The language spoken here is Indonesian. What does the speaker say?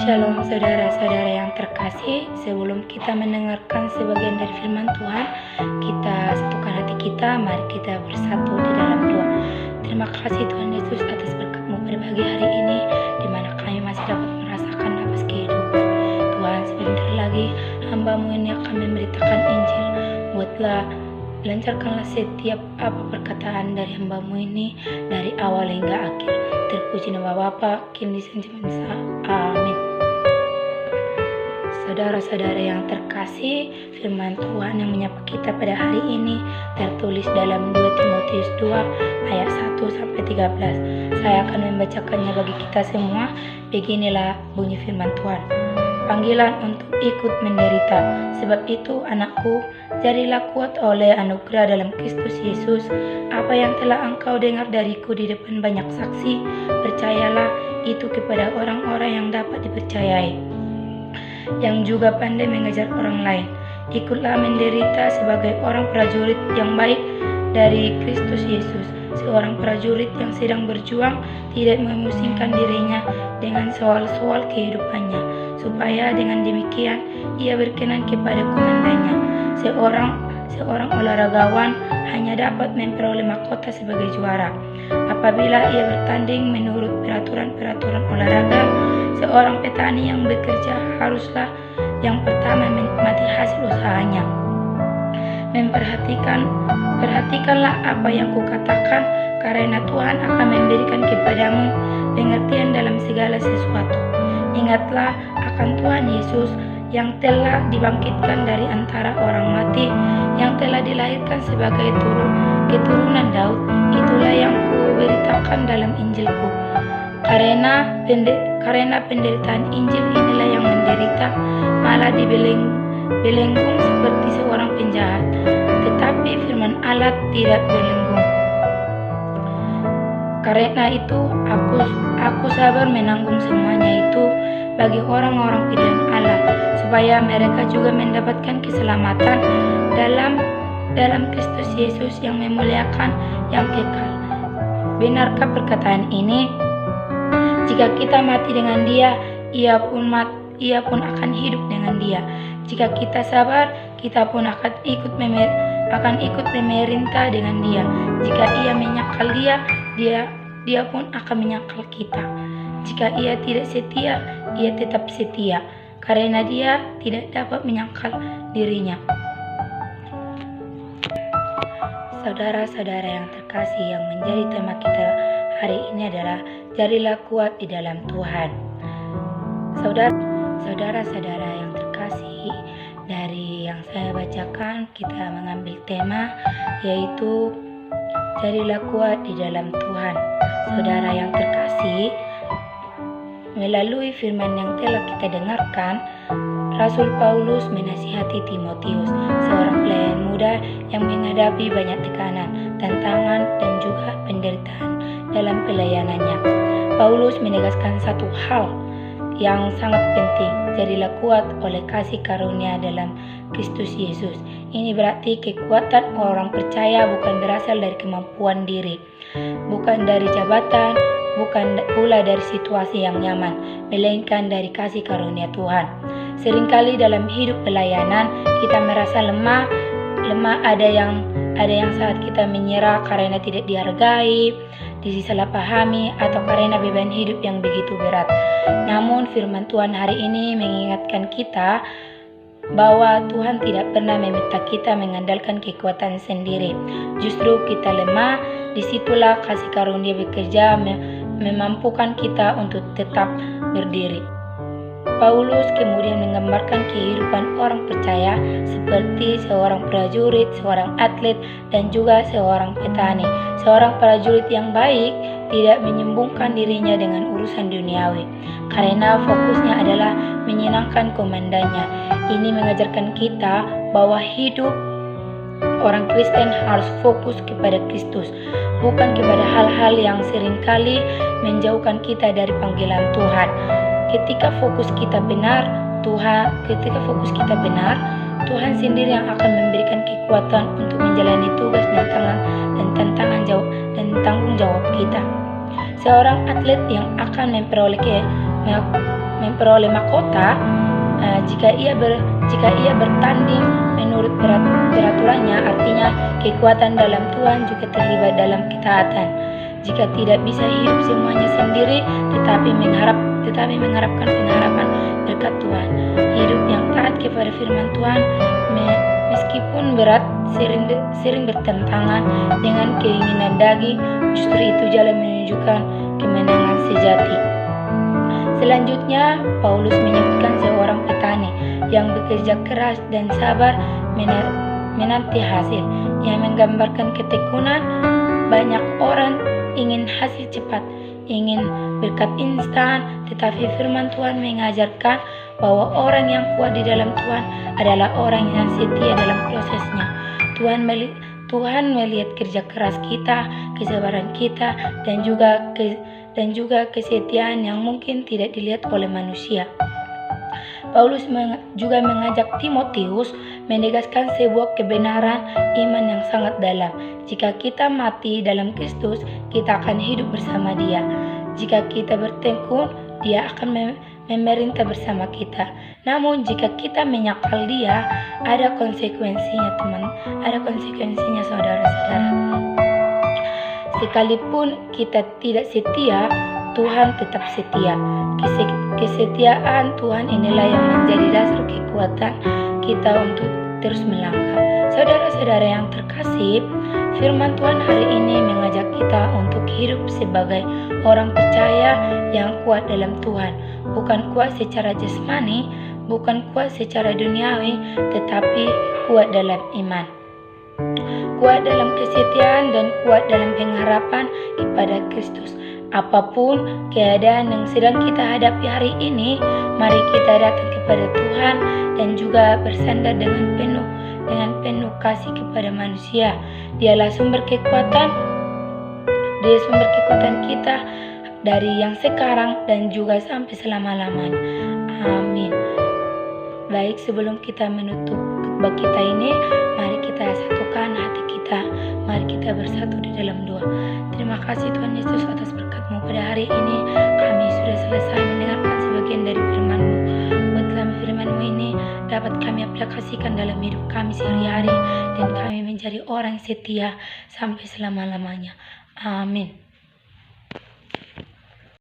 Shalom saudara-saudara yang terkasih, sebelum kita mendengarkan sebagian dari firman Tuhan, kita satukan hati kita, mari kita bersatu di dalam doa. Terima kasih Tuhan Yesus atas berkat-Mu pada pagi hari ini, di mana kami masih dapat merasakan nafas kehidupan. Tuhan, sebentar lagi hamba-Mu ini akan memberitakan Injil. Buatlah, lancarkanlah setiap apa perkataan dari hamba-Mu ini, dari awal hingga akhir. Terpuji nama Bapa, kini dan Sang. Amin. Saudara-saudara yang terkasih, firman Tuhan yang menyapa kita pada hari ini tertulis dalam 2 Timotius 2 ayat 1-13. Saya akan membacakannya bagi kita semua. Beginilah bunyi firman Tuhan. Panggilan untuk ikut menderita. Sebab itu, anakku, jadilah kuat oleh anugerah dalam Kristus Yesus. Apa yang telah engkau dengar dariku di depan banyak saksi, percayalah itu kepada orang-orang yang dapat dipercayai, yang juga pandai mengajar orang lain. Ikutlah menderita sebagai orang prajurit yang baik dari Kristus Yesus, seorang prajurit yang sedang berjuang, tidak memusingkan dirinya dengan soal-soal kehidupannya, supaya dengan demikian ia berkenan kepada komandannya. Seorang olahragawan hanya dapat memperoleh mahkota sebagai juara apabila ia bertanding menurut peraturan-peraturan olahraga. Seorang petani yang bekerja haruslah yang pertama menikmati hasil usahanya. Perhatikanlah apa yang kukatakan, karena Tuhan akan memberikan kepadamu pengertian dalam segala sesuatu. Ingatlah akan Tuhan Yesus yang telah dibangkitkan dari antara orang mati, yang telah dilahirkan sebagai keturunan Daud. Itulah yang kuberitakan dalam Injilku. Karena penderitaan Injil inilah yang menderita, malah dibelenggung seperti seorang penjahat. Tetapi firman Allah tidak berlenggung. Karena itu aku sabar menanggung semuanya itu bagi orang-orang pilihan Allah, supaya mereka juga mendapatkan keselamatan dalam Kristus Yesus yang memuliakan yang kekal. Benarkah perkataan ini? Jika kita mati dengan Dia, ia pun akan hidup dengan Dia. Jika kita sabar, kita pun akan ikut memerintah dengan Dia. Jika ia menyangkal Dia pun akan menyangkal kita. Jika ia tidak setia, ia tetap setia, karena Dia tidak dapat menyangkal dirinya. Saudara-saudara yang terkasih, yang menjadi tema kita hari ini adalah jadilah kuat di dalam Tuhan. Saudara-saudara yang terkasih, dari yang saya bacakan kita mengambil tema yaitu jadilah kuat di dalam Tuhan. Saudara yang terkasih, melalui firman yang telah kita dengarkan, Rasul Paulus menasihati Timotius, seorang pelayan muda yang menghadapi banyak tekanan, tantangan, dan juga penderitaan dalam pelayanannya. Paulus menegaskan satu hal yang sangat penting, jadilah kuat oleh kasih karunia dalam Kristus Yesus. Ini berarti kekuatan orang percaya bukan berasal dari kemampuan diri, bukan dari jabatan, bukan pula dari situasi yang nyaman, melainkan dari kasih karunia Tuhan. Seringkali dalam hidup pelayanan kita merasa lemah, ada yang saat kita menyerah karena tidak dihargai, disalahpahami, atau karena beban hidup yang begitu berat. Namun firman Tuhan hari ini mengingatkan kita bahwa Tuhan tidak pernah meminta kita mengandalkan kekuatan sendiri. Justru kita lemah, disitulah kasih karunia bekerja memampukan kita untuk tetap berdiri. Paulus kemudian menggambarkan kehidupan orang percaya seperti seorang prajurit, seorang atlet, dan juga seorang petani. Seorang prajurit yang baik tidak menyembungkan dirinya dengan urusan duniawi, karena fokusnya adalah menyenangkan komandannya. Ini mengajarkan kita bahwa hidup orang Kristen harus fokus kepada Kristus, bukan kepada hal-hal yang seringkali menjauhkan kita dari panggilan Tuhan. Ketika fokus kita benar, Tuhan sendiri yang akan memberikan kekuatan untuk menjalani tugas dan tanggung jawab kita. Seorang atlet yang akan memperoleh memperoleh mahkota, jika ia bertanding menurut peraturannya, artinya kekuatan dalam Tuhan juga terlibat dalam ketaatan. Jika tidak bisa hidup semuanya sendiri, tetapi mengharapkan pengharapan berkat Tuhan, hidup yang taat kepada firman Tuhan meskipun berat, sering bertentangan dengan keinginan daging, justru itu jalan menunjukkan kemenangan sejati. Selanjutnya, Paulus menyebutkan seorang petani yang bekerja keras dan sabar menanti hasil, yang menggambarkan ketekunan. Banyak orang ingin hasil cepat, ingin berkat instan, tetapi firman Tuhan mengajarkan bahwa orang yang kuat di dalam Tuhan adalah orang yang setia dalam prosesnya. Tuhan melihat kerja keras kita, kesabaran kita, dan juga kesetiaan yang mungkin tidak dilihat oleh manusia. Paulus juga mengajak Timotius menegaskan sebuah kebenaran iman yang sangat dalam. Jika kita mati dalam Kristus, kita akan hidup bersama Dia. Jika kita bertekun, Dia akan memerintah bersama kita. Namun jika kita menyangkal Dia, ada konsekuensinya ada konsekuensinya saudara-saudara. Sekalipun kita tidak setia, Tuhan tetap setia. Kesetiaan Tuhan inilah yang menjadi dasar kekuatan kita untuk terus melangkah. Saudara-saudara yang terkasih, firman Tuhan hari ini mengajak kita untuk hidup sebagai orang percaya yang kuat dalam Tuhan. Bukan kuat secara jasmani, bukan kuat secara duniawi, tetapi kuat dalam iman. Kuat dalam kesetiaan dan kuat dalam pengharapan kepada Kristus. Apapun keadaan yang sedang kita hadapi hari ini, mari kita datang kepada Tuhan dan juga bersandar dengan penuh kasih kepada manusia. Dialah sumber kekuatan, Dia sumber kekuatan kita dari yang sekarang dan juga sampai selama-lamanya. Amin. Baik, sebelum kita menutup khotbah kita ini, mari kita satukan hati kita. Mari kita bersatu di dalam doa. Terima kasih Tuhan Yesus atas berkat-Mu pada hari ini. Kami sudah selesai mendengarkan sebagian dari firman-Mu. Buatlah firman-Mu ini dapat kami aplikasikan dalam hidup kami sehari-hari, dan kami menjadi orang setia sampai selama-lamanya. Amin.